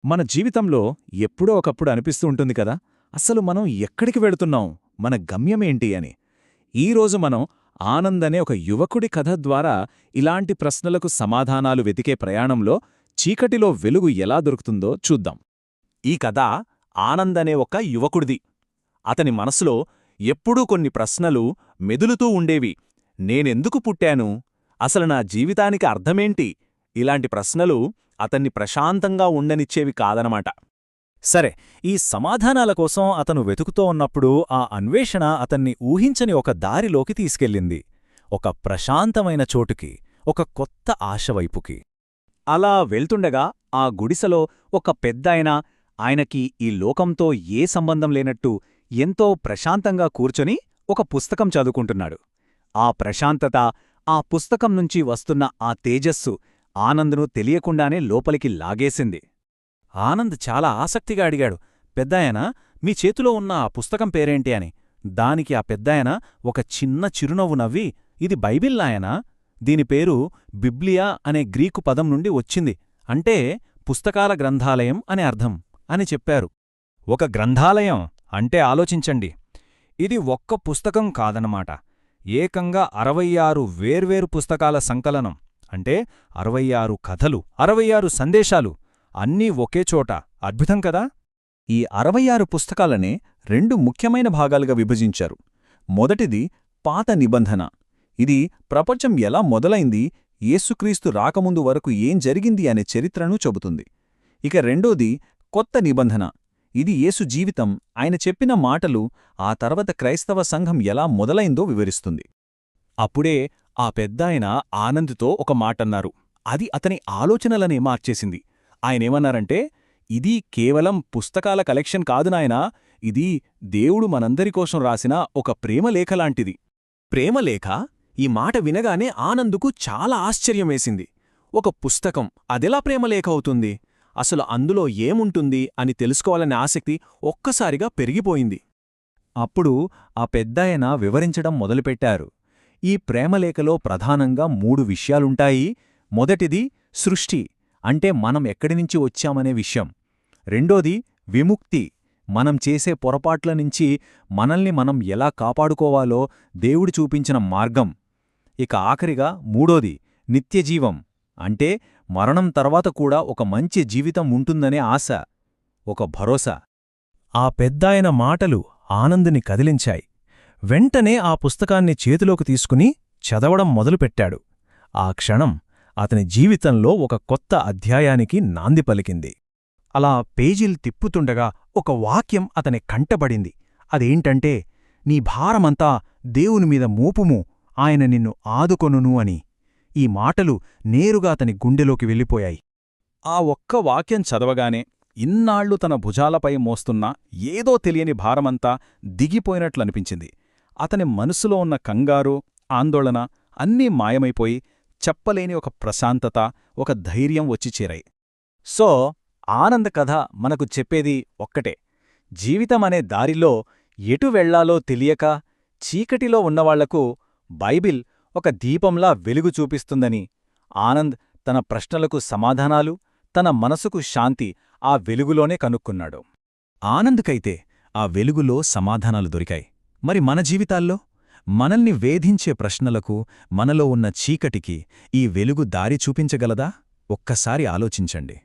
మన జీవితంలో ఎప్పుడో ఒకప్పుడు అనిపిస్తూ ఉంటుంది కదా, అసలు మనం ఎక్కడికి వెళుతున్నాం, మన గమ్యమేంటి అని. ఈరోజు మనం ఆనంద్ అనే ఒక యువకుడి కథ ద్వారా ఇలాంటి ప్రశ్నలకు సమాధానాలు వెతికే ప్రయాణంలో చీకటిలో వెలుగు ఎలా దొరుకుతుందో చూద్దాం. ఈ కథ ఆనంద్ అనే ఒక యువకుడిది. అతని మనసులో ఎప్పుడూ కొన్ని ప్రశ్నలు మెదులుతూ ఉండేవి. నేనెందుకు పుట్టాను? అసలు నా జీవితానికి అర్థమేంటి? ఇలాంటి ప్రశ్నలు అతన్ని ప్రశాంతంగా ఉండనిచ్చేవి కాదనమాట. సరే, ఈ సమాధానాల కోసం అతను వెతుకుతూ ఉన్నప్పుడు ఆ అన్వేషణ అతన్ని ఊహించని ఒక దారిలోకి తీసుకెళ్ళింది. ఒక ప్రశాంతమైన చోటుకి, ఒక కొత్త ఆశవైపుకి. అలా వెళ్తుండగా ఆ గుడిసెలో ఒక పెద్దాయన, ఆయనకి ఈ లోకంతో ఏ సంబంధం లేనట్టు ఎంతో ప్రశాంతంగా కూర్చొని ఒక పుస్తకం చదువుకుంటున్నాడు. ఆ ప్రశాంతత, ఆ పుస్తకం నుంచి వస్తున్న ఆ తేజస్సు ఆనంద్ను తెలియకుండానే లోపలికి లాగేసింది. ఆనంద్ చాలా ఆసక్తిగా అడిగాడు, పెద్దాయనా, మీ చేతిలో ఉన్న ఆ పుస్తకం పేరేంటి అని. దానికి ఆ పెద్దాయన ఒక చిన్న చిరునవ్వు నవ్వి, ఇది బైబిల్ నాయనా, దీని పేరు బిబ్లియా అనే గ్రీకు పదం నుండి వచ్చింది, అంటే పుస్తకాల గ్రంథాలయం అని అర్థం అని చెప్పారు. ఒక గ్రంథాలయం అంటే ఆలోచించండి, ఇది ఒక్క పుస్తకం కాదన్నమాట, ఏకంగా 66 వేర్వేరు పుస్తకాల సంకలనం. అంటే 66 కథలు, 66 సందేశాలు, అన్నీ ఒకే చోట. అద్భుతం కదా? ఈ 66 పుస్తకాలనే 2 ముఖ్యమైన భాగాలుగా విభజించారు. మొదటిది పాత నిబంధన. ఇది ప్రపంచం ఎలా మొదలైంది, యేసుక్రీస్తు రాకముందు వరకు ఏం జరిగింది అనే చరిత్రను చెబుతుంది. ఇక రెండోది కొత్త నిబంధన. ఇది యేసు జీవితం, ఆయన చెప్పిన మాటలు, ఆ తర్వాత క్రైస్తవ సంఘం ఎలా మొదలైందో వివరిస్తుంది. అప్పుడే ఆ పెద్దాయన ఆనంద్తో ఒక మాటన్నారు. అది అతని ఆలోచనలనే మార్చేసింది. ఆయనేమన్నారంటే, ఇది కేవలం పుస్తకాల కలెక్షన్ కాదు నాయనా, ఇది దేవుడు మనందరి కోసం రాసిన ఒక ప్రేమలేఖలాంటిది. ప్రేమలేఖ? ఈ మాట వినగానే ఆనందుకు చాలా ఆశ్చర్యమేసింది. ఒక పుస్తకం అదెలా ప్రేమలేఖ అవుతుంది? అసలు అందులో ఏముంటుంది అని తెలుసుకోవాలనే ఆసక్తి ఒక్కసారిగా పెరిగిపోయింది. అప్పుడు ఆ పెద్దాయన వివరించడం మొదలుపెట్టారు. ఈ ప్రేమలేఖలో ప్రధానంగా 3 విషయాలుంటాయి. మొదటిది సృష్టి, అంటే మనం ఎక్కడినుంచి వచ్చామనే విషయం. రెండోది విముక్తి, మనం చేసే పొరపాట్ల నుంచి మనల్ని మనం ఎలా కాపాడుకోవాలో దేవుడు చూపించిన మార్గం. ఇక ఆఖరిగా మూడోది నిత్యజీవం, అంటే మరణం తర్వాత కూడా ఒక మంచి జీవితం ఉంటుందనే ఆశ, ఒక భరోసా. ఆ పెద్దాయన మాటలు ఆనందుని కదిలించాయి. వెంటనే ఆ పుస్తకాన్ని చేతిలోకి తీసుకుని చదవడం మొదలుపెట్టాడు. ఆ క్షణం అతని జీవితంలో ఒక కొత్త అధ్యాయానికి నాంది పలికింది. అలా పేజీలు తిప్పుతుండగా ఒక వాక్యం అతని కంటపడింది. అదేంటంటే, నీ భారమంతా దేవునిమీద మోపుము, ఆయన నిన్ను ఆదుకొనును అని. ఈ మాటలు నేరుగా అతని గుండెలోకి వెళ్ళిపోయాయి. ఆ ఒక్క వాక్యం చదవగానే ఇన్నాళ్లు తన భుజాలపై మోస్తున్న ఏదో తెలియని భారమంతా దిగిపోయినట్లనిపించింది. అతని మనసులో ఉన్న కంగారు, ఆందోళన అన్నీ మాయమైపోయి చెప్పలేని ఒక ప్రశాంతత, ఒక ధైర్యం వచ్చి చేరాయి. సో ఆనంద్ కథ మనకు చెప్పేది ఒక్కటే, జీవితమనే దారిలో ఎటు వెళ్లాలో తెలియక చీకటిలో ఉన్నవాళ్లకు బైబిల్ ఒక దీపంలా వెలుగు చూపిస్తుందని. ఆనంద్ తన ప్రశ్నలకు సమాధానాలు, తన మనసుకు శాంతి ఆ వెలుగులోనే కనుక్కున్నాడు. ఆనంద్కైతే ఆ వెలుగులో సమాధానాలు దొరికాయి. మరి మన జీవితాల్లో మనల్ని వేధించే ప్రశ్నలకు, మనలో ఉన్న చీకటికి ఈ వెలుగు దారి చూపించగలదా? ఒక్కసారి ఆలోచించండి.